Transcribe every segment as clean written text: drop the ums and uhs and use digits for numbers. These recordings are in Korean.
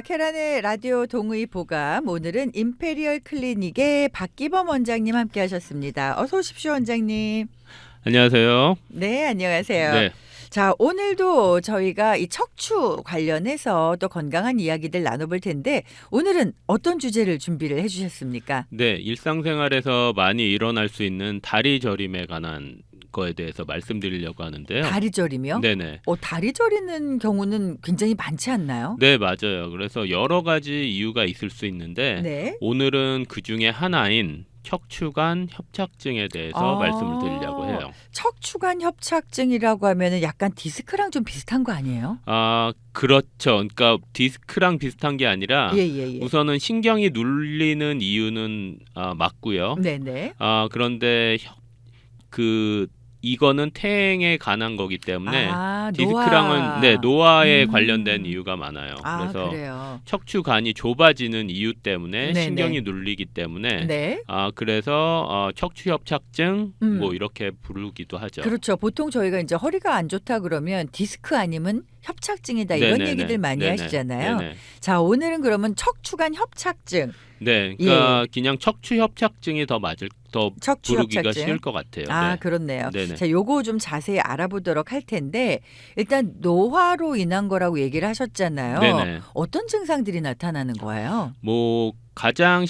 박혜란의 라디오 동의 보감. 오늘은 임페리얼 클리닉의 박기범 원장님 함께 하셨습니다. 어서 오십시오, 원장님. 안녕하세요. 네, 안녕하세요. 네. 자, 오늘도 저희가 이 척추 관련해서 또 건강한 이야기들 나눠볼 텐데 오늘은 어떤 주제를 준비를 해주셨습니까? 네, 일상생활에서 많이 일어날 수 있는 다리 저림에 관한 거에 대해서 말씀드리려고 하는데요. 다리 저림이요? 네네. 다리 저리는 경우는 굉장히 많지 않나요? 네, 맞아요. 그래서 여러 가지 이유가 있을 수 있는데 네. 오늘은 그 중에 하나인 척추관 협착증에 대해서 말씀을 드리려고 해요. 척추관 협착증이라고 하면은 약간 디스크랑 좀 비슷한 거 아니에요? 그렇죠. 그러니까 디스크랑 비슷한 게 아니라 예. 우선은 신경이 눌리는 이유는 맞고요. 네네. 그런데 이거는 퇴행에 관한 거기 때문에 디스크랑은 노화에 관련된 이유가 많아요. 그래서 그래요. 척추관이 좁아지는 이유 때문에 네네. 신경이 눌리기 때문에 네. 그래서 척추협착증 뭐 이렇게 부르기도 하죠. 그렇죠. 보통 저희가 이제 허리가 안 좋다 그러면 디스크 아니면 협착증이다 이런 네네네. 얘기들 많이 네네. 하시잖아요. 네네. 자, 오늘은 그러면 척추관 협착증. 네, 그러니까 그냥 척추협착증이 더 부르기가 협착증. 쉬울 것 같아요. 네. 그렇네요. 네네. 자, 요거 좀 자세히 알아보도록 할 텐데 일단 노화로 인한 거라고 얘기를 하셨잖아요. 네네. 어떤 증상들이 나타나는 거예요? 뭐 가장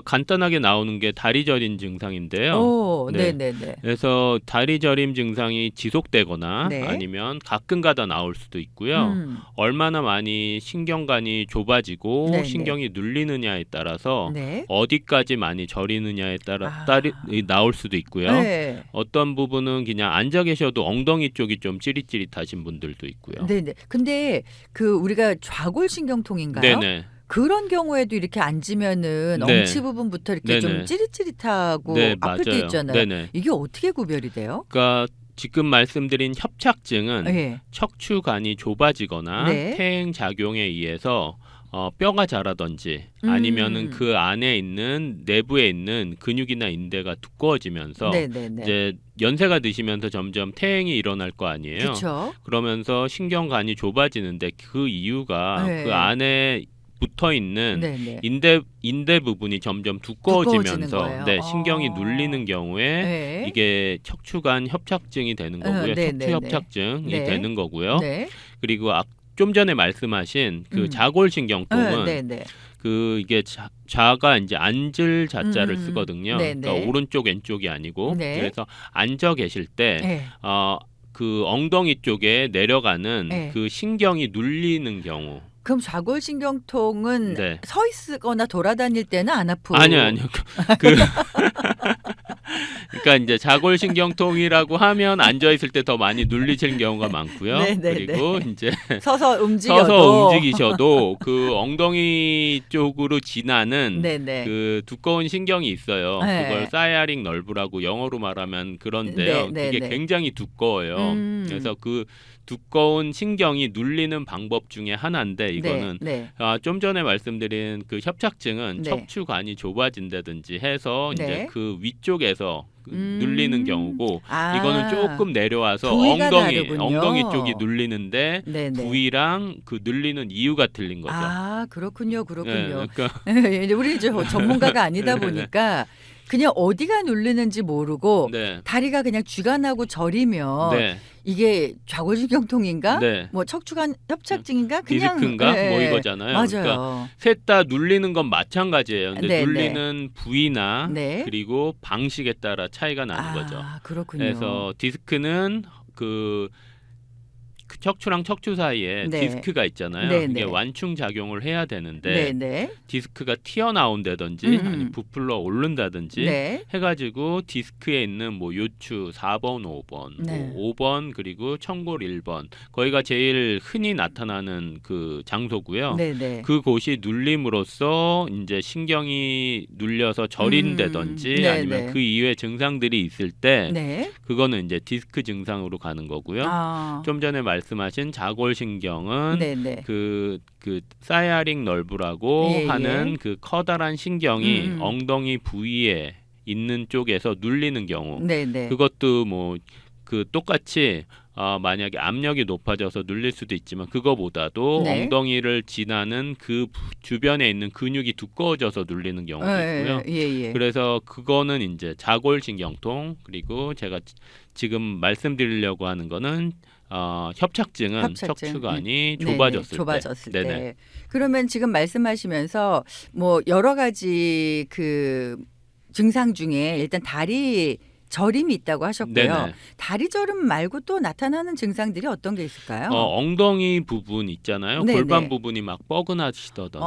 간단하게 나오는 게 다리 저림 증상인데요. 네. 네네네. 그래서 다리 저림 증상이 지속되거나 네. 아니면 가끔가다 나올 수도 있고요. 얼마나 많이 신경관이 좁아지고 네네. 신경이 눌리느냐에 따라서 네. 어디까지 많이 저리느냐에 따라 나올 수도 있고요. 네. 어떤 부분은 그냥 앉아 계셔도 엉덩이 쪽이 좀 찌릿찌릿하신 분들도 있고요. 네네. 근데 우리가 좌골신경통인가요? 네네. 그런 경우에도 이렇게 앉으면은 네. 엉치 부분부터 이렇게 좀 네네. 찌릿찌릿하고 네, 아플 때 맞아요. 있잖아요. 네네. 이게 어떻게 구별이 돼요? 그러니까 지금 말씀드린 협착증은 예. 척추관이 좁아지거나 네. 퇴행 작용에 의해서 뼈가 자라든지 아니면은 그 안에 있는 내부에 있는 근육이나 인대가 두꺼워지면서 네네네. 이제 연세가 드시면서 점점 퇴행이 일어날 거 아니에요. 그렇죠. 그러면서 신경관이 좁아지는데 그 이유가 네. 그 안에 붙어 있는 네네. 인대 부분이 점점 두꺼워지는 두꺼워지면서 거예요. 신경이 눌리는 경우에 네. 이게 척추관 협착증이 되는 거고요. 네네네. 척추 협착증이 네. 되는 거고요. 네. 그리고 좀 전에 말씀하신 그 자골신경통은 네네. 이게 자가 이제 앉을 자자를 음. 쓰거든요. 네네. 그러니까 오른쪽 왼쪽이 아니고 네. 그래서 앉아 계실 때 네. 그 엉덩이 쪽에 내려가는 네. 그 신경이 눌리는 경우. 그럼 좌골신경통은 네. 서 있거나 돌아다닐 때는 안 아프고 아니요. 그러니까 이제 자골신경통이라고 하면 앉아 있을 때 더 많이 눌리시는 경우가 많고요. 네네네. 그리고 이제 서서 움직이셔도 그 엉덩이 쪽으로 지나는 네네. 그 두꺼운 신경이 있어요. 네. 그걸 사이아릭 널브라고 영어로 말하면 그런데요. 네, 그게 네. 굉장히 두꺼워요. 그래서 그 두꺼운 신경이 눌리는 방법 중에 하나인데 이거는 네. 좀 전에 말씀드린 그 협착증은 네. 척추관이 좁아진다든지 해서 네. 이제 그 위쪽에서 눌리는 경우고 이거는 조금 내려와서 부위가 다르군요. 엉덩이 쪽이 눌리는데 네네. 부위랑 그 눌리는 이유가 틀린 거죠. 그렇군요. 네, 그러니까 이제 우리 이제 전문가가 아니다 보니까 그냥 어디가 눌리는지 모르고 네. 다리가 그냥 쥐가 나고 저리면 네. 이게 좌골신경통인가? 네. 뭐 척추관 협착증인가? 그냥 디스크인가? 뭐 이거잖아요. 맞아요. 그러니까 셋 다 눌리는 건 마찬가지예요. 근데 네, 눌리는 부위나 네. 그리고 방식에 따라 차이가 나는 거죠. 그렇군요. 그래서 디스크는 그 척추랑 척추 사이에 네. 디스크가 있잖아요. 네, 이게 네. 완충 작용을 해야 되는데 네네. 디스크가 튀어나온다든지 아니 부풀러 오른다든지 네. 해가지고 디스크에 있는 뭐 요추 4번, 5번, 네. 뭐 5번 그리고 청골 1번 거기가 제일 흔히 나타나는 그 장소고요. 네네. 그곳이 눌림으로써 이제 신경이 눌려서 저린다든지 네네. 아니면 그 이외의 증상들이 있을 때 네. 그거는 이제 디스크 증상으로 가는 거고요. 좀 전에 말씀하신 자골신경은 네네. 그 사이아릭 널브라고 예, 하는 예. 그 커다란 신경이 엉덩이 부위에 있는 쪽에서 눌리는 경우 네네. 그것도 뭐 그 똑같이 만약에 압력이 높아져서 눌릴 수도 있지만 그거보다도 네. 엉덩이를 지나는 그 주변에 있는 근육이 두꺼워져서 눌리는 경우도 있고요. 예. 그래서 그거는 이제 자골신경통 그리고 제가 지금 말씀드리려고 하는 거는 협착증은 협착증. 척추관이 네네, 좁아졌을 좁아졌을 때. 때. 네네. 그러면 지금 말씀하시면서 뭐 여러 가지 그 증상 중에 일단 다리 저림이 있다고 하셨고요. 네네. 다리 저림 말고 또 나타나는 증상들이 어떤 게 있을까요? 엉덩이 부분 있잖아요. 네네. 골반 부분이 막 뻐근하시다든지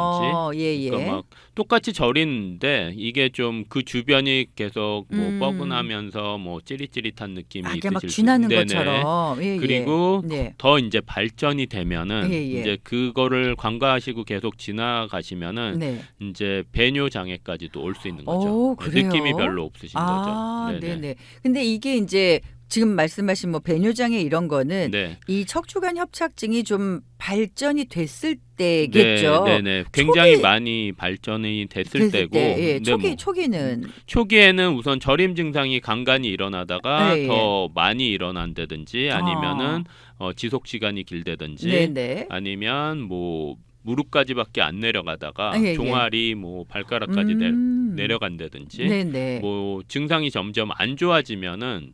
예. 그러니까 막 똑같이 저리는데 이게 좀 그 주변이 계속 뭐 뻐근하면서 뭐 찌릿찌릿한 느낌이 이게 막 있으실 수 쥐나는 네네. 것처럼. 예. 그리고 네. 더 이제 발전이 되면은 예. 이제 그거를 관가하시고 계속 지나가시면은 네. 이제 배뇨 장애까지도 올 수 있는 거죠. 오, 그래요? 느낌이 별로 없으신 거죠. 네네. 근데 이게 이제 지금 말씀하신 뭐 배뇨장애 이런 거는 네. 이 척추관 협착증이 좀 발전이 됐을 때겠죠. 네네. 굉장히 초기- 많이 발전이 됐을 때고 때, 예. 근데 뭐 초기는 초기에는 우선 저림 증상이 간간히 일어나다가 예. 더 많이 일어난다든지 아니면은 지속 시간이 길다든지 네네. 아니면 뭐 무릎까지밖에 안 내려가다가 예. 종아리 뭐 발가락까지 내려간다든지 네네. 뭐 증상이 점점 안 좋아지면은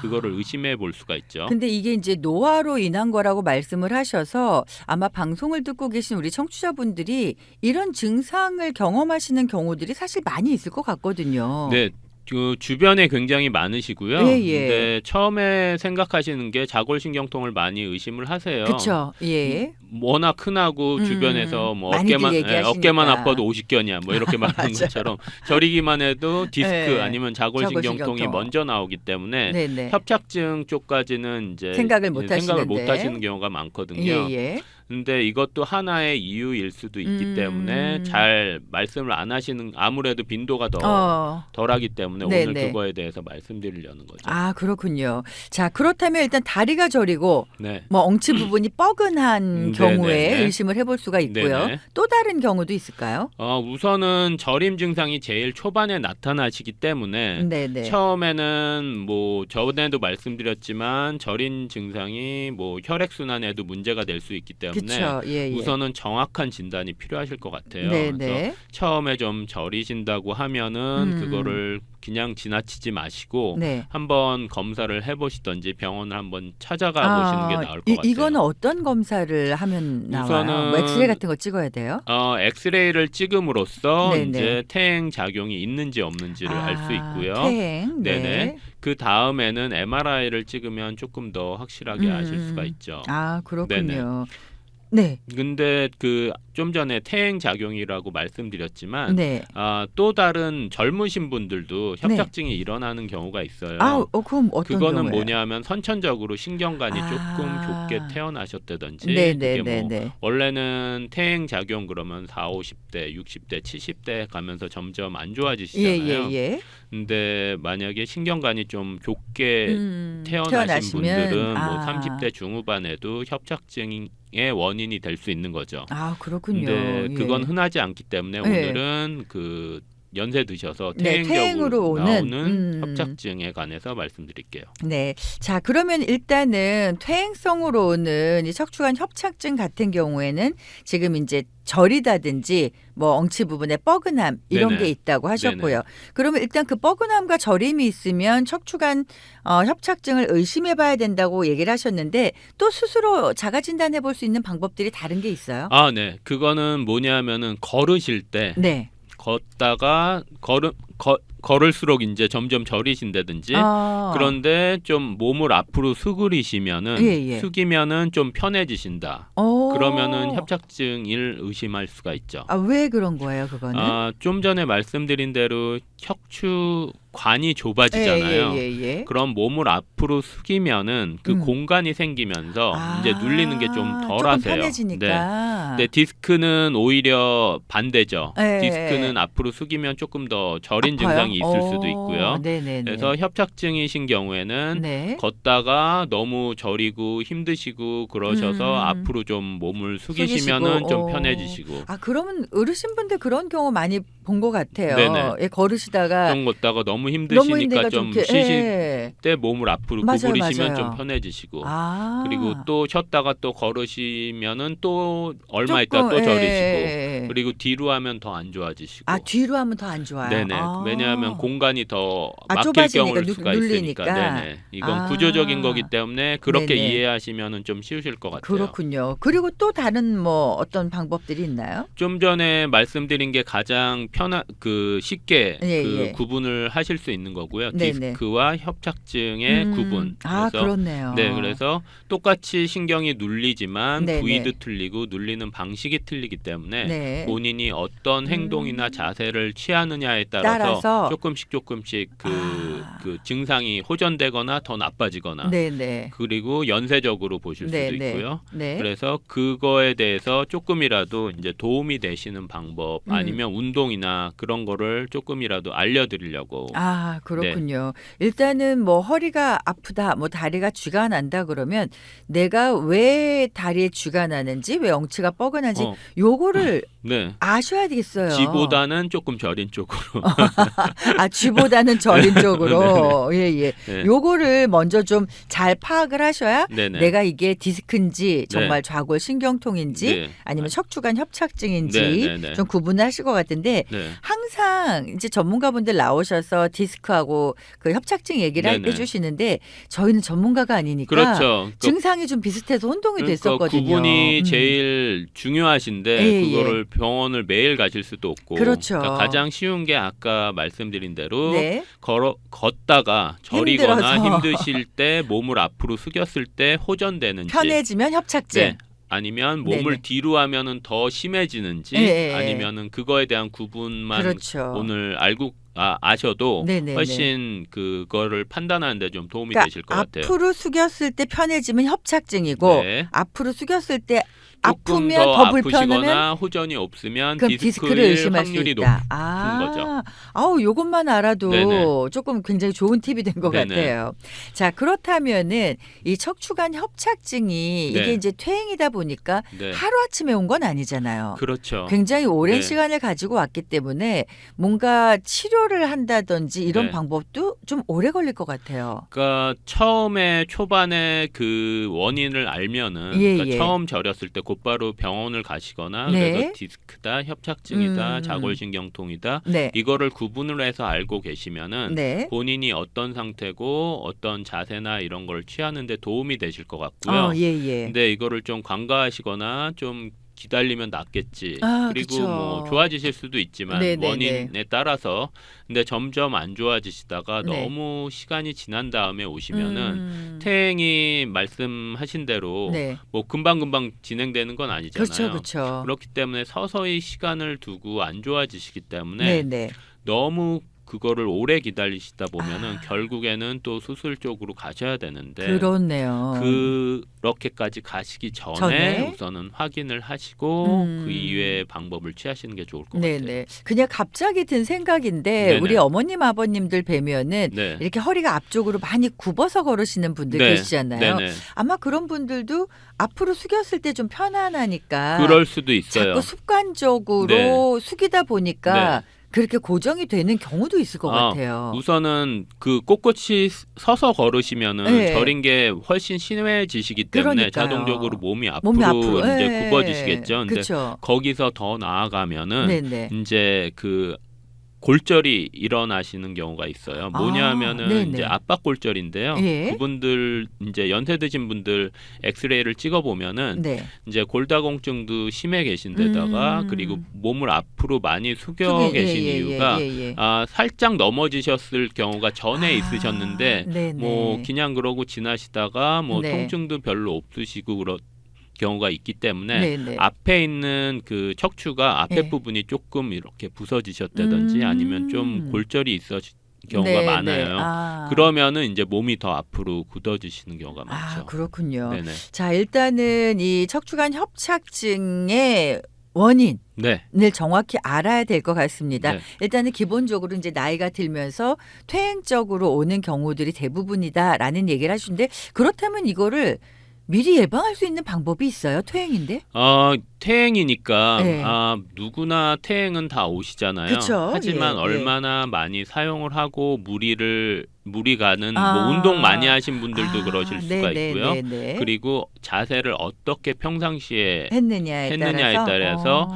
그거를 의심해 볼 수가 있죠. 근데 이게 이제 노화로 인한 거라고 말씀을 하셔서 아마 방송을 듣고 계신 우리 청취자분들이 이런 증상을 경험하시는 경우들이 사실 많이 있을 것 같거든요. 네. 그 주변에 굉장히 많으시고요. 예. 근데 처음에 생각하시는 게 자골신경통을 많이 의심을 하세요. 그렇죠. 예. 워낙 흔하고 주변에서 뭐 많이들 얘기하시니까. 어깨만 아파도 50견이야 뭐 이렇게 말하는 맞아요. 것처럼 저리기만 해도 디스크 예. 아니면 자골신경통이 자골신경통. 먼저 나오기 때문에 네네. 협착증 쪽까지는 이제 생각을 못 생각을 못 하시는데. 하시는 경우가 많거든요. 예. 근데 이것도 하나의 이유일 수도 있기 때문에 잘 말씀을 안 하시는 아무래도 빈도가 더 덜하기 때문에 네네. 오늘 그거에 대해서 말씀드리려는 거죠. 그렇군요. 자, 그렇다면 일단 다리가 저리고 네. 뭐 엉치 부분이 뻐근한 경우에 네네. 의심을 해볼 수가 있고요. 네네. 또 다른 경우도 있을까요? 우선은 저림 증상이 제일 초반에 나타나시기 때문에 네네. 처음에는 뭐 전에도 말씀드렸지만 저림 증상이 뭐 혈액 순환에도 문제가 될 수 있기 때문에 그렇죠. 예. 우선은 정확한 진단이 필요하실 것 같아요. 네네. 그래서 처음에 좀 저리신다고 하면은 그거를 그냥 지나치지 마시고 네. 한번 검사를 해보시던지 병원을 한번 찾아가 보시는 게 나을 것 같아요. 이거는 어떤 검사를 하면 나와요? 우선은 뭐 엑스레이 같은 거 찍어야 돼요? 엑스레이를 찍음으로써 네네. 이제 퇴행 작용이 있는지 없는지를 알 수 있고요. 퇴행. 네. 네네. 그 다음에는 MRI를 찍으면 조금 더 확실하게 아실 수가 있죠. 그렇군요. 네. 근데 그 좀 전에 퇴행 작용이라고 말씀드렸지만 네. 또 다른 젊으신 분들도 협착증이 일어나는 경우가 있어요. 그럼 어떤 그거는 경우예요? 뭐냐면 선천적으로 신경관이 조금 좁게 태어나셨다든지 그게 뭐 네네네. 원래는 퇴행 작용 그러면 40, 50대, 60대, 70대 가면서 점점 안 좋아지시잖아요. 예. 근데 만약에 신경관이 좀 좁게 태어나신 태어나시면, 분들은 뭐 30대 중후반에도 협착증의 원인이 될 수 있는 거죠. 그렇군요. 근데 그건 예. 흔하지 않기 때문에 오늘은 그 연세 드셔서 네, 퇴행적으로 퇴행으로 나오는 오는, 협착증에 관해서 말씀드릴게요. 네. 자, 그러면 일단은 퇴행성으로 오는 이 척추관 협착증 같은 경우에는 지금 이제 저리다든지 뭐 엉치 부분에 뻐근함 이런 네네. 게 있다고 하셨고요. 네네. 그러면 일단 그 뻐근함과 저림이 있으면 척추관 협착증을 의심해 봐야 된다고 얘기를 하셨는데 또 스스로 자가 진단해 볼 수 있는 방법들이 다른 게 있어요? 네. 그거는 뭐냐면은 걸으실 때 네. 걷다가 걸을수록 이제 점점 저리신다든지 그런데 좀 몸을 앞으로 수그리시면은 숙이면은 좀 편해지신다. 그러면은 협착증을 의심할 수가 있죠. 왜 그런 거예요, 그거는? 좀 전에 말씀드린 대로 척추관이 좁아지잖아요. 그럼 몸을 앞으로 숙이면은 그 공간이 생기면서 이제 눌리는 게 좀 덜하세요. 조금 편해지니까. 네, 디스크는 오히려 반대죠. 네. 디스크는 앞으로 숙이면 조금 더 저린 증상이 있을 수도 있고요. 네네네. 그래서 협착증이신 경우에는 걷다가 너무 저리고 힘드시고 그러셔서 앞으로 좀 몸을 숙이시면은 좀 편해지시고. 그러면 어르신분들 그런 경우 많이 본 것 같아요. 네네. 예, 걸으시다가 좀 걷다가 너무 너무 너무 힘드시니까 힘드니까 좀 이렇게, 쉬실 예. 때 몸을 앞으로 맞아요, 구부리시면 좀 맞아요. 편해지시고 아. 그리고 또 쉬었다가 또 걸으시면은 또 얼마 있다 조금, 또 저리시고 예. 그리고 뒤로 하면 더 안 아, 좋아지시고 뒤로 하면 더 안 좋아요. 네네. 왜냐하면 아. 공간이 더 아, 막힐 좁아지니까 경우일 수가 있으니까. 눌리니까. 네네. 이건 구조적인 거기 때문에 그렇게 네네. 이해하시면은 좀 쉬우실 것 같아요. 그렇군요. 그리고 또 다른 뭐 어떤 방법들이 있나요? 좀 전에 말씀드린 게 가장 편한 쉽게 예, 그 예. 구분을 하실 수 있는 거고요. 네네. 디스크와 협착증의 구분. 아, 그래서 그렇네요. 네, 그래서 똑같이 신경이 눌리지만 네네. 부위도 틀리고 눌리는 방식이 틀리기 때문에 네. 본인이 어떤 행동이나 자세를 취하느냐에 따라서 조금씩 그 증상이 호전되거나 더 나빠지거나 네네. 그리고 연쇄적으로 보실 수도 네네. 있고요. 네. 그래서 그거에 대해서 조금이라도 이제 도움이 되시는 방법 아니면 운동이나 그런 거를 조금이라도 알려드리려고. 아, 그렇군요. 일단은 뭐 허리가 아프다, 뭐 다리가 쥐가 난다 그러면 내가 왜 다리에 쥐가 나는지, 왜 엉치가 뻐근한지 요거를 네. 아셔야 되겠어요. 쥐보다는 조금 저린 쪽으로. 아, 쥐보다는 저린 쪽으로. 예, 예. 네. 요거를 먼저 좀 잘 파악을 하셔야 네네. 내가 이게 디스크인지 정말 네. 좌골 신경통인지 네. 아니면 척추관 협착증인지 네네네. 좀 구분을 하실 것 같은데 네. 항상 이제 전문가분들 나오셔서 디스크하고 그 협착증 얘기를 네네. 해주시는데 저희는 전문가가 아니니까 그렇죠. 증상이 좀 비슷해서 혼동이 됐었거든요. 구분이 제일 중요하신데 예, 그거를 병원을 매일 가실 수도 없고 그렇죠. 그러니까 가장 쉬운 게 아까 말씀드린 대로 네. 걷다가 저리거나 힘들어서. 힘드실 때 몸을 앞으로 숙였을 때 호전되는지 편해지면 협착증. 네. 아니면 몸을 네네. 뒤로 하면은 더 심해지는지 예. 아니면은 그거에 대한 구분만 그렇죠. 오늘 아셔도 네네네. 훨씬 그거를 판단하는데 좀 도움이 그러니까 되실 것 같아요. 앞으로 숙였을 때 편해지면 협착증이고 네. 앞으로 숙였을 때 조금 아프면 더 불편하면 아프시거나 호전이 없으면 그럼 디스크를 디스크일 의심할 수 확률이 있다. 높은 거죠. 아우, 요것만 알아도 네네. 조금 굉장히 좋은 팁이 된 것 네네. 같아요. 자, 그렇다면은 이 척추관 협착증이 네. 이게 이제 퇴행이다 보니까 네. 하루아침에 온 건 아니잖아요. 그렇죠. 굉장히 오랜 네. 시간을 가지고 왔기 때문에 뭔가 치료를 한다든지 이런 네. 방법도 좀 오래 걸릴 것 같아요. 그러니까 처음에 초반에 그 원인을 알면은 예, 그러니까 예. 처음 저렸을 때 곧바로 병원을 가시거나 네. 그래서 디스크다, 협착증이다, 자골신경통이다 네. 이거를 구분을 해서 알고 계시면은 네. 본인이 어떤 상태고 어떤 자세나 이런 걸 취하는데 도움이 되실 것 같고요. 예, 예. 근데 이거를 좀 간과하시거나 좀 기다리면 낫겠지. 그리고 그쵸. 뭐 좋아지실 수도 있지만 네네네. 원인에 따라서 근데 점점 안 좋아지시다가 네. 너무 시간이 지난 다음에 오시면은 퇴행이 말씀하신 대로 네. 뭐 금방금방 진행되는 건 아니잖아요. 그렇죠, 그렇죠. 그렇기 때문에 서서히 시간을 두고 안 좋아지시기 때문에 네. 너무 그거를 오래 기다리시다 보면은 결국에는 또 수술 쪽으로 가셔야 되는데 그렇네요. 그렇게까지 가시기 전에 전에? 우선은 확인을 하시고 그 이외의 방법을 취하시는 게 좋을 것 같아요. 네네. 그냥 갑자기 든 생각인데 네네. 우리 어머님 아버님들 뵈면은 네. 이렇게 허리가 앞쪽으로 많이 굽어서 걸으시는 분들 네. 계시잖아요. 네네. 아마 그런 분들도 앞으로 숙였을 때 좀 편안하니까 그럴 수도 있어요. 자꾸 습관적으로 숙이다 보니까 그렇게 고정이 되는 경우도 있을 것 같아요. 우선은 그 꼿꼿이 서서 걸으시면은 네. 저린 게 훨씬 심해지시기 때문에 그러니까요. 자동적으로 몸이 앞으로 이제 굽어지시겠죠. 근데 그렇죠. 거기서 더 나아가면은 네네. 이제 그 골절이 일어나시는 경우가 있어요. 뭐냐면은 네네. 이제 압박골절인데요. 예. 그분들 이제 연세 드신 분들 엑스레이를 찍어 보면은 네. 이제 골다공증도 심해 계신 데다가 그리고 몸을 앞으로 많이 숙여 계신 이유가 살짝 넘어지셨을 경우가 전에 있으셨는데 네네. 뭐 그냥 그러고 지나시다가 뭐 네. 통증도 별로 없으시고 경우가 있기 때문에 네네. 앞에 있는 그 척추가 앞에 네. 부분이 조금 이렇게 부서지셨다든지 아니면 좀 골절이 있으신 경우가 네네. 많아요. 그러면은 이제 몸이 더 앞으로 굳어지시는 경우가 많죠. 그렇군요. 네네. 자, 일단은 이 척추관 협착증의 원인을 네. 정확히 알아야 될 것 같습니다. 네. 일단은 기본적으로 이제 나이가 들면서 퇴행적으로 오는 경우들이 대부분이다라는 얘기를 하시는데 그렇다면 이거를 미리 예방할 수 있는 방법이 있어요? 퇴행인데? 퇴행이니까 네. 누구나 퇴행은 다 오시잖아요. 그쵸? 하지만 예, 얼마나 많이 사용을 하고 무리 가는 뭐 운동 많이 하신 분들도 그러실 수가 있고요. 그리고 자세를 어떻게 평상시에 했느냐에 따라서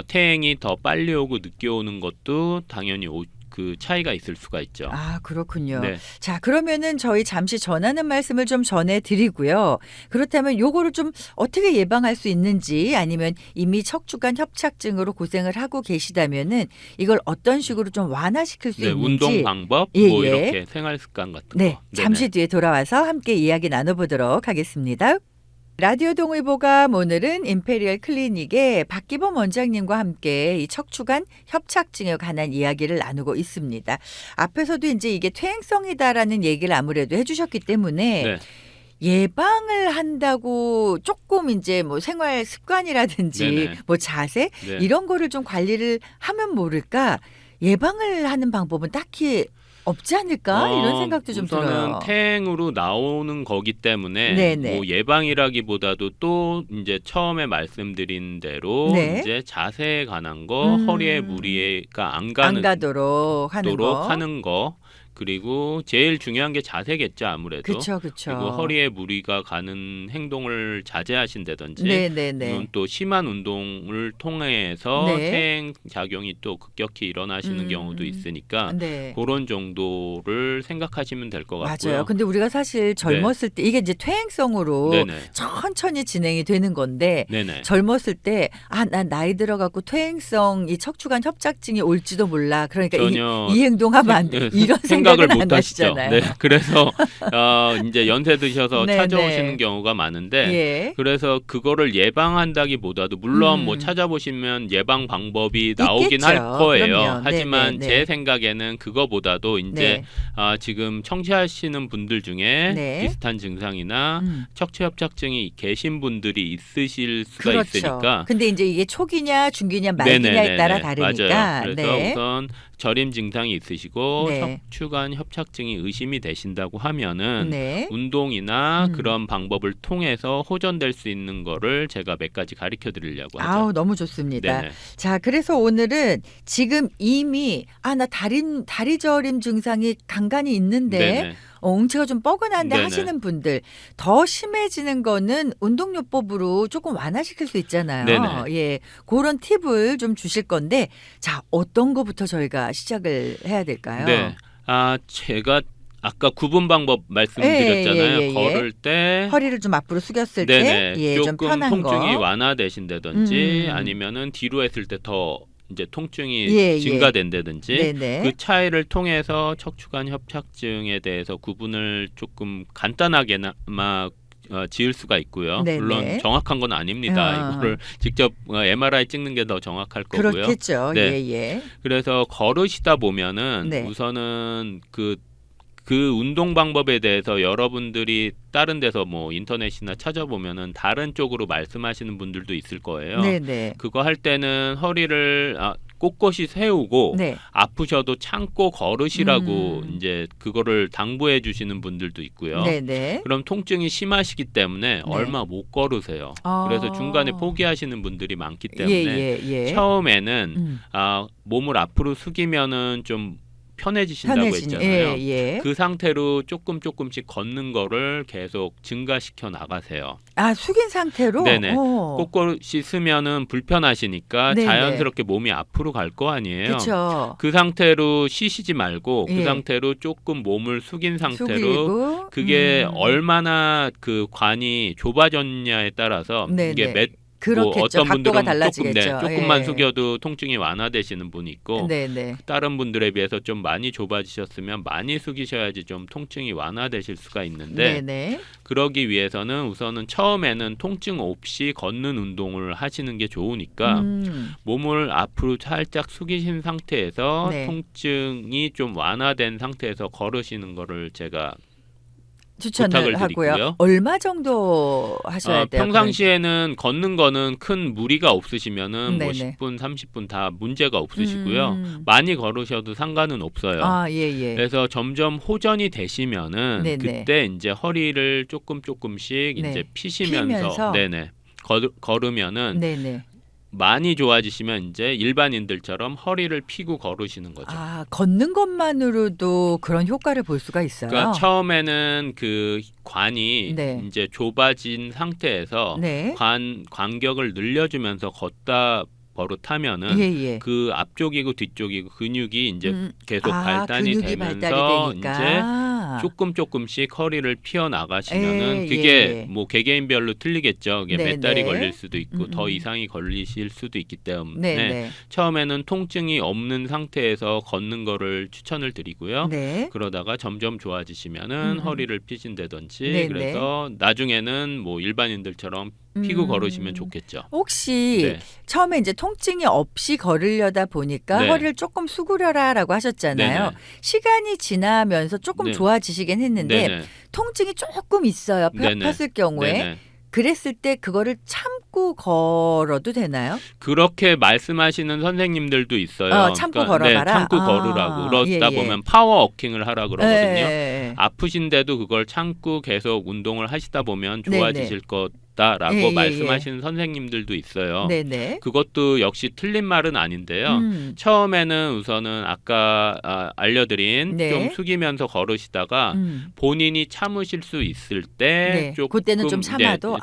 퇴행이 더 빨리 오고 늦게 오는 것도 당연히 그 차이가 있을 수가 있죠. 아, 그렇군요. 네. 자, 그러면은 저희 잠시 전하는 말씀을 좀 전해드리고요. 그렇다면 요거를 좀 어떻게 예방할 수 있는지 아니면 이미 척추관 협착증으로 고생을 하고 계시다면은 이걸 어떤 식으로 좀 완화시킬 수 있는지. 운동 방법, 예, 뭐 예. 이렇게 생활 습관 같은 네, 거. 잠시 뒤에 돌아와서 함께 이야기 나눠보도록 하겠습니다. 라디오 동의보감 오늘은 임페리얼 클리닉의 박기범 원장님과 함께 이 척추관 협착증에 관한 이야기를 나누고 있습니다. 앞에서도 이제 이게 퇴행성이다라는 얘기를 아무래도 해주셨기 때문에 네. 예방을 한다고 조금 이제 뭐 생활 습관이라든지 네네. 뭐 자세 네. 이런 거를 좀 관리를 하면 모를까 예방을 하는 방법은 딱히 없지 않을까 이런 생각도 좀 우선은 들어요. 퇴행으로 나오는 거기 때문에 네네. 뭐 예방이라기보다도 또 이제 처음에 말씀드린 대로 네. 이제 자세에 관한 거, 허리에 무리가 안 가도록 하는 거. 그리고 제일 중요한 게 자세겠죠, 아무래도. 그렇죠. 그리고 허리에 무리가 가는 행동을 자제하신다든지 네네네. 물론 또 심한 운동을 통해서 네. 퇴행 작용이 또 급격히 일어나시는 경우도 있으니까 네. 그런 정도를 생각하시면 될 것 같고요. 맞아요. 근데 우리가 사실 젊었을 때 이게 이제 퇴행성으로 네네. 천천히 진행이 되는 건데 네네. 젊었을 때 난 나이 들어갖고 퇴행성 이 척추관 협착증이 올지도 몰라. 그러니까 전혀 이 행동하면 안 돼. 이런 생각을 생각은 안 못 하시죠. 하시잖아요. 네, 그래서 이제 연세 드셔서 네네. 찾아오시는 경우가 많은데 예. 그래서 그거를 예방한다기보다도 물론 뭐 찾아보시면 예방 방법이 나오긴 있겠죠. 할 거예요. 그럼요. 하지만 네네네. 제 생각에는 그거보다도 이제 지금 청취하시는 분들 중에 네. 비슷한 증상이나 척추 협착증이 계신 분들이 있으실 수가 그렇죠. 있으니까. 근데 이제 이게 초기냐 중기냐 말기냐에 따라 다르니까. 맞아요. 그래서 우선 저림 증상이 있으시고 네. 척추관 협착증이 의심이 되신다고 하면은 네. 운동이나 그런 방법을 통해서 호전될 수 있는 거를 제가 몇 가지 가르쳐 드리려고 하죠. 아우, 너무 좋습니다. 네네. 자, 그래서 오늘은 지금 이미 나 다리 저림 증상이 간간히 있는데 네네. 엉치가 좀 뻐근한데 네네. 하시는 분들 더 심해지는 거는 운동요법으로 조금 완화시킬 수 있잖아요. 네네. 예, 그런 팁을 좀 주실 건데 자, 어떤 거부터 저희가 시작을 해야 될까요? 네. 제가 아까 구분 방법 말씀드렸잖아요. 예. 걸을 때 허리를 좀 앞으로 숙였을 네네. 때 좀 조금 편한 통증이 거. 완화되신다든지 아니면은 뒤로 했을 때 더 이제 통증이 예. 증가된다든지 네네. 그 차이를 통해서 척추관 협착증에 대해서 구분을 조금 간단하게나마 지을 수가 있고요. 네네. 물론 정확한 건 아닙니다. 이거를 직접 MRI 찍는 게 더 정확할 거고요. 그렇겠죠. 네. 예. 그래서 걸으시다 보면은 네. 우선은 그 운동 방법에 대해서 여러분들이 다른 데서 뭐 인터넷이나 찾아보면은 다른 쪽으로 말씀하시는 분들도 있을 거예요. 네네. 그거 할 때는 허리를 꼿꼿이 세우고 네. 아프셔도 참고 걸으시라고 이제 그거를 당부해 주시는 분들도 있고요. 네네. 그럼 통증이 심하시기 때문에 얼마 못 걸으세요. 그래서 중간에 포기하시는 분들이 많기 때문에 예. 처음에는 몸을 앞으로 숙이면은 좀 편해지신다고 했잖아요. 예. 그 상태로 조금씩 걷는 거를 계속 증가시켜 나가세요. 숙인 상태로? 네네. 꼿꼿이 쓰면은 불편하시니까 네네. 자연스럽게 몸이 앞으로 갈 거 아니에요. 그렇죠. 그 상태로 쉬시지 말고 그 예. 상태로 조금 몸을 숙인 상태로 숙이고, 그게 얼마나 그 관이 좁아졌냐에 따라서 네네. 이게 그렇겠죠. 어떤 각도가 분들은 달라지겠죠. 조금만 예. 숙여도 통증이 완화되시는 분이 있고 네네. 다른 분들에 비해서 좀 많이 좁아지셨으면 많이 숙이셔야지 좀 통증이 완화되실 수가 있는데 네네. 그러기 위해서는 우선은 처음에는 통증 없이 걷는 운동을 하시는 게 좋으니까 몸을 앞으로 살짝 숙이신 상태에서 네. 통증이 좀 완화된 상태에서 걸으시는 거를 제가 추천을 부탁을 하고요. 드리고요. 얼마 정도 하셔야 돼요? 평상시에는 걷는 거는 큰 무리가 없으시면은 뭐 네네. 10분, 30분 다 문제가 없으시고요. 많이 걸으셔도 상관은 없어요. 아, 예. 그래서 점점 호전이 되시면은 네네. 그때 이제 허리를 조금씩 네. 이제 피시면서 피면서? 네네. 걸으면은 네네. 많이 좋아지시면 이제 일반인들처럼 허리를 펴고 걸으시는 거죠. 아, 걷는 것만으로도 그런 효과를 볼 수가 있어요? 그러니까 처음에는 그 관이 네. 이제 좁아진 상태에서 네. 간격을 늘려주면서 걷다 버릇하면은 예. 그 앞쪽이고 뒤쪽이고 근육이 이제 계속 발달이 근육이 되면서 발달이 이제 되니까. 조금씩 허리를 피어 나가시면은 예, 그게 예. 뭐 개개인별로 틀리겠죠. 그게 네, 몇 달이 네. 걸릴 수도 있고 더 이상이 걸리실 수도 있기 때문에 네네. 처음에는 통증이 없는 상태에서 걷는 거를 추천을 드리고요. 네. 그러다가 점점 좋아지시면은 허리를 피신다든지 네네. 그래서 나중에는 뭐 일반인들처럼 피고 걸으시면 좋겠죠. 혹시 네. 처음에 이제 통증이 없이 걸으려다 보니까 네. 허리를 조금 수그려라라고 하셨잖아요. 네네. 시간이 지나면서 조금 네. 좋아지시긴 했는데 네네. 통증이 조금 있어요. 네네. 폈을 경우에. 네네. 그랬을 때 그거를 참고 걸어도 되나요? 그렇게 말씀하시는 선생님들도 있어요. 참고 그러니까, 걸어봐라. 네, 참고 걸으라고. 그러다 예. 보면 파워워킹을 하라 그러거든요. 예. 아프신데도 그걸 참고 계속 운동을 하시다 보면 네네. 좋아지실 거다라고 예. 말씀하시는 선생님들도 있어요. 네네. 그것도 역시 틀린 말은 아닌데요. 처음에는 우선은 아까 알려드린 네. 좀 숙이면서 걸으시다가 본인이 참으실 수 있을 때 네. 조금 그때는 좀 참아도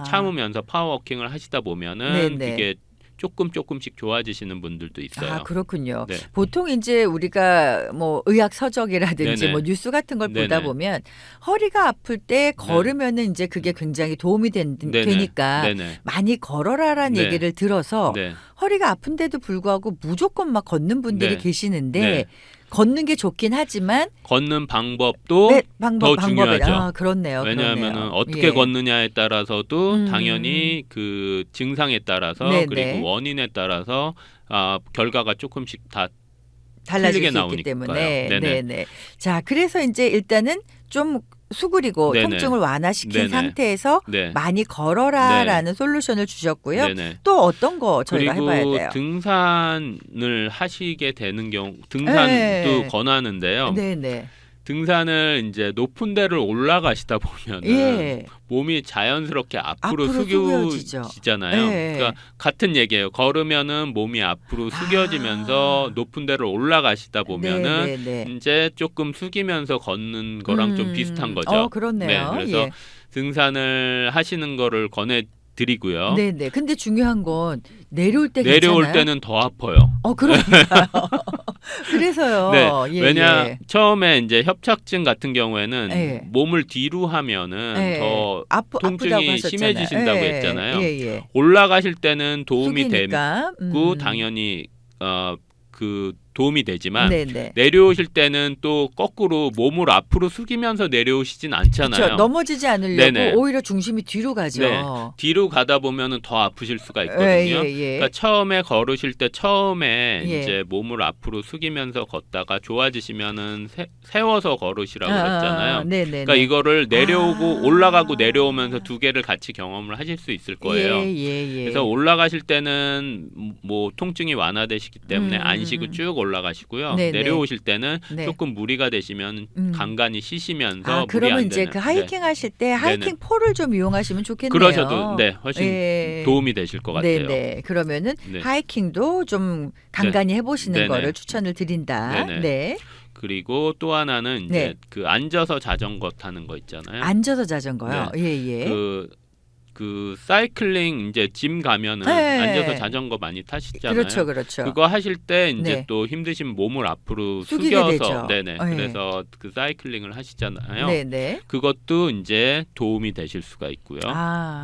참으면서 파워워킹을 하시다 보면은 네네. 그게 조금씩 좋아지시는 분들도 있어요. 아, 그렇군요. 네. 보통 이제 우리가 뭐 의학 서적이라든지 네네. 뭐 뉴스 같은 걸 보다 네네. 보면 허리가 아플 때 걸으면은 이제 그게 굉장히 도움이 네네. 되니까 네네. 많이 걸어라라는 네. 얘기를 들어서 네. 허리가 아픈데도 불구하고 무조건 막 걷는 분들이 네. 계시는데 네. 걷는 게 좋긴 하지만 걷는 방법도 네, 더 중요하죠. 그렇네요. 왜냐하면은 그렇네요. 어떻게 예. 걷느냐에 따라서도 당연히 그 증상에 따라서 네네. 그리고 원인에 따라서 결과가 조금씩 다 달라질 틀리게 수 있기 나오니까요. 때문에. 네네. 네네. 자, 그래서 이제 일단은 좀 수그리고 네네. 통증을 완화시킨 네네. 상태에서 네. 많이 걸어라라는 솔루션을 주셨고요. 네네. 또 어떤 거 저희가 해봐야 그리고 돼요? 등산을 하시게 되는 경우 등산도 네. 권하는데요. 네네. 등산을 이제 높은 데를 올라가시다 보면은 예. 몸이 자연스럽게 앞으로 앞으로 숙여지죠. 숙여지잖아요. 예. 그러니까 같은 얘기예요. 걸으면은 몸이 앞으로 숙여지면서 높은 데를 올라가시다 보면은 네네네. 이제 조금 숙이면서 걷는 거랑 좀 비슷한 거죠. 그렇네요. 그래서 예. 등산을 하시는 거를 권해드리고요. 네네. 근데 중요한 건 내려올 때 내려올 괜찮아요? 때는 더 아파요. 그러니까요. 그래서요. 네, 예, 왜냐 예. 처음에 이제 협착증 같은 경우에는 예. 몸을 뒤로 하면은 예. 더 아프다고 통증이 하셨잖아요. 심해지신다고 예. 했잖아요. 예. 올라가실 때는 도움이 숙이니까. 되고 당연히 그 도움이 되지만 네네. 내려오실 때는 또 거꾸로 몸을 앞으로 숙이면서 내려오시진 않잖아요. 그렇죠. 넘어지지 않으려고 네네. 오히려 중심이 뒤로 가죠. 네. 뒤로 가다 보면은 더 아프실 수가 있거든요. 예. 그러니까 처음에 걸으실 때 처음에 예. 이제 몸을 앞으로 숙이면서 걷다가 좋아지시면은 세워서 걸으시라고 그랬잖아요. 네네. 그러니까 이거를 내려오고 올라가고 내려오면서 두 개를 같이 경험을 하실 수 있을 거예요. 예. 그래서 올라가실 때는 뭐 통증이 완화되시기 때문에 안 쉬고 쭉 올라가시고요. 네네. 내려오실 때는 네. 조금 무리가 되시면 간간히 쉬시면서 무리 안 그러면 이제 되는. 그 하이킹 하실 때 하이킹 네네. 폴을 좀 이용하시면 좋겠네요. 그러셔도 훨씬 예. 도움이 되실 것 같아요. 네네. 그러면은 네. 하이킹도 좀 간간히 해보시는 네네. 거를 추천을 드린다. 네네. 네. 그리고 또 하나는 이제 네. 그 앉아서 자전거 타는 거 있잖아요. 앉아서 자전거요. 예. 그 사이클링 이제 짐 가면은 네. 앉아서 자전거 많이 타시잖아요. 그렇죠. 그거 하실 때 이제 네. 또 힘드신 몸을 앞으로 숙이게 숙여서 되죠. 네. 그래서 그 사이클링을 하시잖아요. 네네. 그것도 이제 도움이 되실 수가 있고요.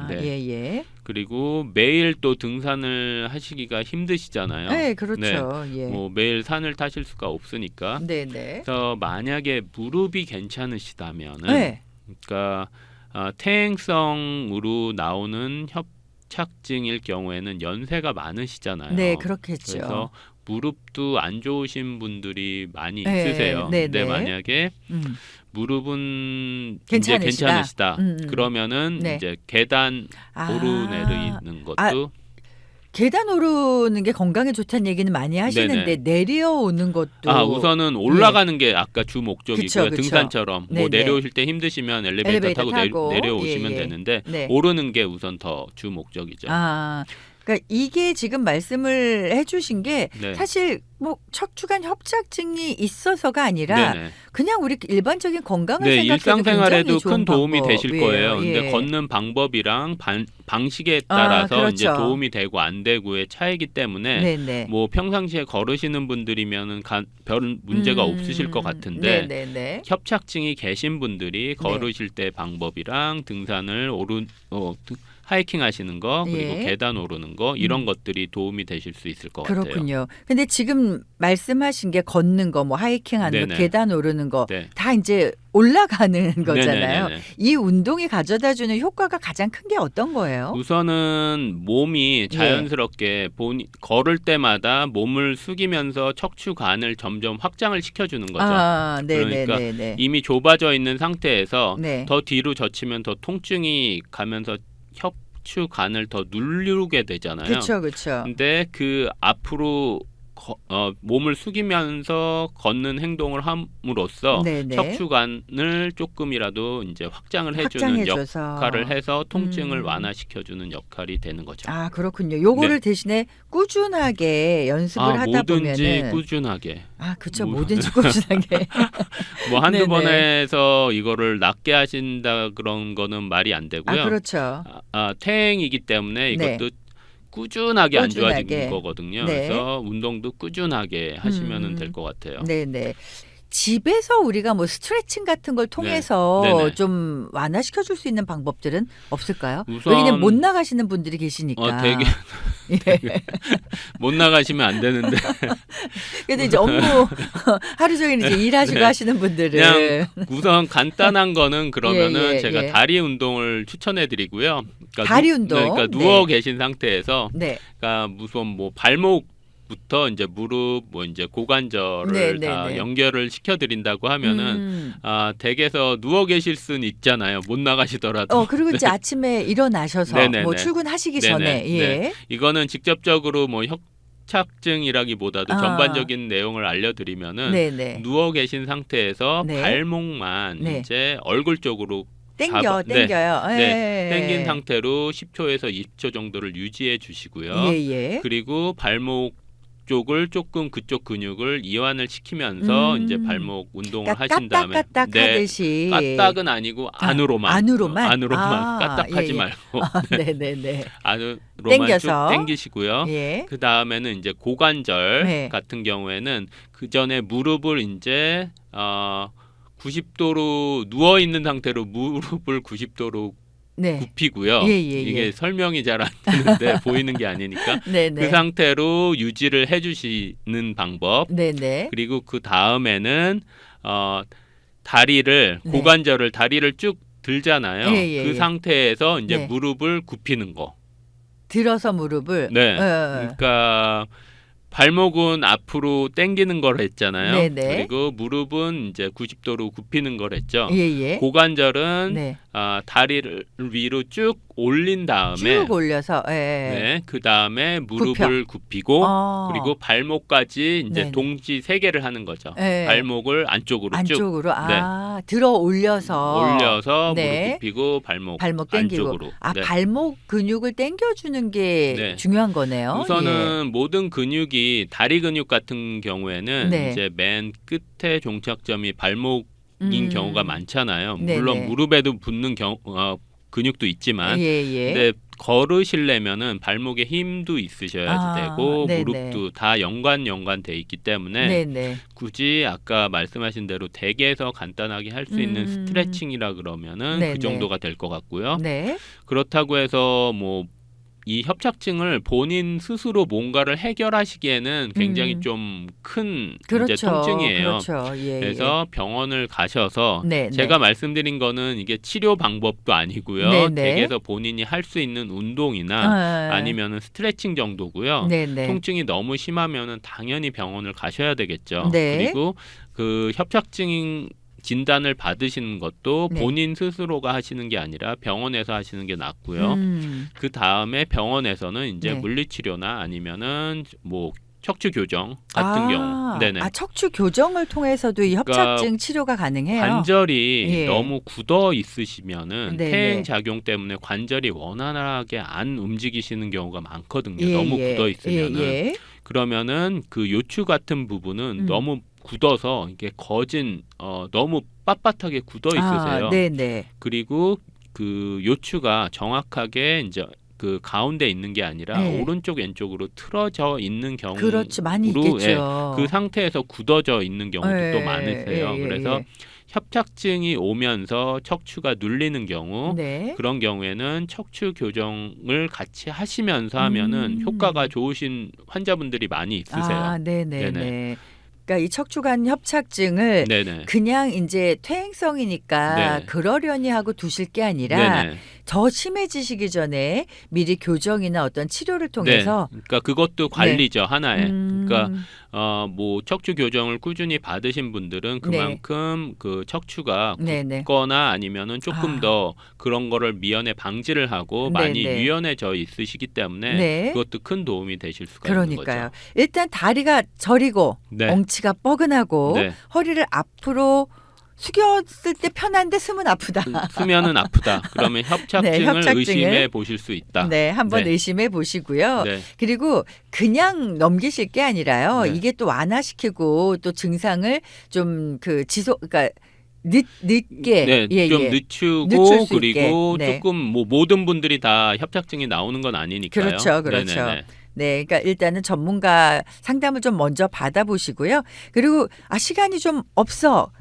네. 예. 그리고 매일 또 등산을 하시기가 힘드시잖아요. 네, 그렇죠. 예. 뭐 매일 산을 타실 수가 없으니까. 네네. 그래서 만약에 무릎이 괜찮으시다면은 네. 그러니까 퇴행성으로 나오는 협착증일 경우에는 연세가 많으시잖아요. 네, 그렇겠죠. 그래서 무릎도 안 좋으신 분들이 많이 네, 있으세요. 네, 근데 네. 만약에 무릎은 이제 괜찮으시다. 괜찮으시다. 그러면은 네. 이제 계단 오르내리는 것도 계단 오르는 게 건강에 좋다는 얘기는 많이 하시는데 네네. 내려오는 것도 우선은 올라가는 게 아까 주 목적이고요. 그쵸, 그쵸. 등산처럼 뭐 네네. 내려오실 때 힘드시면 엘리베이터 타고 내려오시면 예, 예. 되는데 네. 오르는 게 우선 더 주 목적이죠. 그러니까 이게 지금 말씀을 해주신 게 네. 사실 뭐 척추관 협착증이 있어서가 아니라 네네. 그냥 우리 일반적인 건강을 네, 생각해도 일상생활에도 굉장히 좋은 큰 도움이 되실 방법이에요. 거예요. 예. 근데 걷는 방법이랑 방식에 따라서 그렇죠. 이제 도움이 되고 안 되고의 차이기 때문에 네네. 뭐 평상시에 걸으시는 분들이면은 별 문제가 없으실 것 같은데 네네네. 협착증이 계신 분들이 걸으실 때 방법이랑 등산을 하이킹 하시는 거 그리고 예. 계단 오르는 거 이런 것들이 도움이 되실 수 있을 것 같아요. 그렇군요. 근데 지금 말씀하신 게 걷는 거, 뭐 하이킹 하는 거, 네네. 계단 오르는 거 네. 다 이제 올라가는 거잖아요. 네네네네. 이 운동이 가져다주는 효과가 가장 큰 게 어떤 거예요? 우선은 몸이 자연스럽게 걸을 때마다 몸을 숙이면서 척추관을 점점 확장을 시켜주는 거죠. 그러니까 네네네. 이미 좁아져 있는 상태에서 네. 더 뒤로 젖히면 더 통증이 가면서 척추관을 더 누르게 되잖아요. 그렇죠, 그렇죠. 근데 그 앞으로 몸을 숙이면서 걷는 행동을 함으로써 네네. 척추관을 조금이라도 이제 확장을 해주는 확장해줘서. 역할을 해서 통증을 완화시켜주는 역할이 되는 거죠. 그렇군요. 요거를 네. 대신에 꾸준하게 연습을 하다 뭐든지 보면은 꾸준하게. 그렇죠. 뭐든지 꾸준하게. 뭐 한두 네네. 번에서 이거를 낫게 하신다 그런 거는 말이 안 되고요. 그렇죠. 퇴행이기 때문에 네. 이것도 꾸준하게 안 꾸준하게. 좋아지는 거거든요. 네. 그래서 운동도 꾸준하게 하시면 될 것 같아요. 네네. 집에서 우리가 뭐 스트레칭 같은 걸 통해서 네네. 좀 완화시켜 줄 수 있는 방법들은 없을까요? 우선 왜냐면 못 나가시는 분들이 계시니까. 되게 못 나가시면 안 되는데 근데 이제 업무 하루 종일 이제 일하시고 네. 하시는 분들은 그냥 우선 간단한 거는 그러면은 예, 제가 예. 다리 운동을 추천해 드리고요. 그러니까 다리 운동? 그러니까 네. 누워 계신 상태에서 네. 그러니까 무슨 뭐 발목부터 이제 무릎 뭐 이제 고관절을 네, 다 네, 네. 연결을 시켜 드린다고 하면은 댁에서 누워 계실 수는 있잖아요. 못 나가시더라도. 그리고 이제 아침에 일어나셔서 네네네. 뭐 출근하시기 네네. 전에 네. 이거는 직접적으로 뭐 협착증이라기보다도 아. 전반적인 내용을 알려드리면은 네네. 누워 계신 상태에서 네. 발목만 네. 이제 얼굴 쪽으로 땡겨요. 네, 땡긴 상태로 10초에서 20초 정도를 유지해 주시고요. 예. 그리고 발목 쪽을 조금 그쪽 근육을 이완을 시키면서 이제 발목 운동을 하신 다음에 까딱까딱 하듯이. 까딱은 아니고 안으로만 안으로만 까딱하지 예. 말고 네네네. 안으로만 땡겨서. 쭉 땡기시고요. 예. 그 다음에는 이제 고관절 네. 같은 경우에는 그 전에 무릎을 이제 90도로 누워 있는 상태로 무릎을 90도로 네. 굽히고요. 예. 이게 설명이 잘 안 되는데 보이는 게 아니니까 네네. 그 상태로 유지를 해주시는 방법. 네네. 그리고 그 다음에는 다리를 네. 고관절을 다리를 쭉 들잖아요. 예. 그 상태에서 이제 네. 무릎을 굽히는 거. 들어서 무릎을. 네. 그러니까 발목은 앞으로 당기는 걸 했잖아요. 네네. 그리고 무릎은 이제 90도로 굽히는 걸 했죠. 예. 고관절은 네. 다리를 위로 쭉 올린 다음에 쭉 올려서. 예. 네, 그 다음에 무릎을 굽히고 그리고 발목까지 이제 네네. 동시 세 개를 하는 거죠. 예. 발목을 안쪽으로 쭉 안쪽으로. 들어 올려서. 올려서 네. 무릎 굽히고 발목 당기고. 안쪽으로. 네. 발목 근육을 당겨주는 게 네. 중요한 거네요. 우선은 모든 근육이 다리 근육 같은 경우에는 네. 이제 맨 끝에 종착점이 발목인 경우가 많잖아요. 네네. 물론 무릎에도 붙는 근육도 있지만 예. 근데 걸으시려면은 발목에 힘도 있으셔야 되고 네네. 무릎도 다 연관돼 있기 때문에 네네. 굳이 아까 말씀하신 대로 댁에서 간단하게 할 수 있는 스트레칭이라 그러면은 네네. 그 정도가 될 것 같고요. 네. 그렇다고 해서 뭐 이 협착증을 본인 스스로 뭔가를 해결하시기에는 굉장히 좀 큰 그렇죠. 이제 통증이에요. 그렇죠. 예, 그래서 병원을 가셔서 네, 제가 네. 말씀드린 거는 이게 치료 방법도 아니고요. 네, 네. 댁에서 본인이 할 수 있는 운동이나 아니면은 스트레칭 정도고요. 네, 네. 통증이 너무 심하면은 당연히 병원을 가셔야 되겠죠. 네. 그리고 그 협착증 진단을 받으시는 것도 네. 본인 스스로가 하시는 게 아니라 병원에서 하시는 게 낫고요. 그 다음에 병원에서는 이제 네. 물리치료나 아니면은 뭐 척추 교정 같은 경우, 네네. 척추 교정을 통해서도 이 협착증 그러니까 치료가 가능해요. 관절이 예. 너무 굳어 있으시면은 네네. 퇴행 작용 때문에 관절이 원활하게 안 움직이시는 경우가 많거든요. 예, 너무 예. 굳어 있으면은. 예. 그러면은 그 요추 같은 부분은 너무 굳어서 이게 거진 너무 빳빳하게 굳어 있으세요. 네네. 그리고 그 요추가 정확하게 이제 그 가운데 있는 게 아니라 네. 오른쪽 왼쪽으로 틀어져 있는 경우로 그렇죠. 많이 있겠죠. 그 상태에서 굳어져 있는 경우도 예, 또 많으세요. 예, 예, 그래서 예. 협착증이 오면서 척추가 눌리는 경우 네. 그런 경우에는 척추 교정을 같이 하시면서 하면은 효과가 좋으신 환자분들이 많이 있으세요. 네네네. 네네. 그러니까 이 척추관 협착증을 네네. 그냥 이제 퇴행성이니까 네. 그러려니 하고 두실 게 아니라 네네. 더 심해지시기 전에 미리 교정이나 어떤 치료를 통해서 그러니까 그것도 관리죠 하나의. 그러니까 뭐 척추 교정을 꾸준히 받으신 분들은 그만큼 그 척추가 굳거나 아니면은 조금 더 그런 거를 미연에 방지를 하고 많이 유연해져 있으시기 때문에 그것도 큰 도움이 되실 수가 있는 거죠. 일단 다리가 저리고 엉치가 뻐근하고 허리를 앞으로 숙였을 때 편한데 숨은 아프다. 수면은 아프다. 그러면 협착증을 의심해 보실 수 있다. 네, 한번 의심해 보시고요. 그리고 그냥 넘기실 게 아니라요. 이게 또 완화시키고 또 증상을 좀 그 그러니까 늦게 좀 늦추고 그리고 조금 뭐 모든 분들이 다 협착증이 나오는 건 아니니까요. 그렇죠. 네네네. 네, 그러니까 일단은 전문가 상담을 좀 먼저 받아보시고요. 그리고 시간이 좀 없어.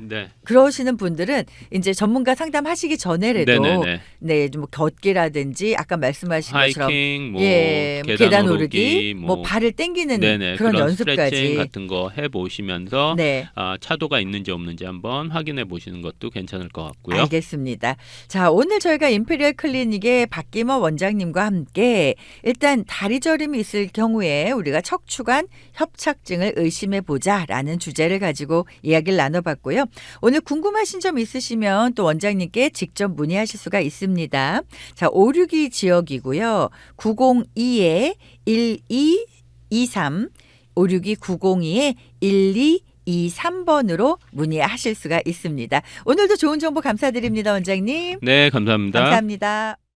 그러시는 분들은 이제 전문가 상담하시기 전에라도 뭐 걷기라든지 아까 말씀하신 것처럼 하이킹, 뭐 계단 오르기, 뭐 발을 당기는 그런 연습까지 스트레칭 같은 거 해보시면서 차도가 있는지 없는지 한번 확인해 보시는 것도 괜찮을 것 같고요. 알겠습니다. 자, 오늘 저희가 임페리얼 클리닉의 박기모 원장님과 함께 일단 다리 저림이 있을 경우에 우리가 척추관 협착증을 의심해 보자라는 주제를 가지고 이야기를 나눠봤고요. 오늘 궁금하신 점 있으시면 또 원장님께 직접 문의하실 수가 있습니다. 자, 562 지역이고요. 902-1223 562-902-1223번으로 문의하실 수가 있습니다. 오늘도 좋은 정보 감사드립니다, 원장님. 네, 감사합니다. 감사합니다.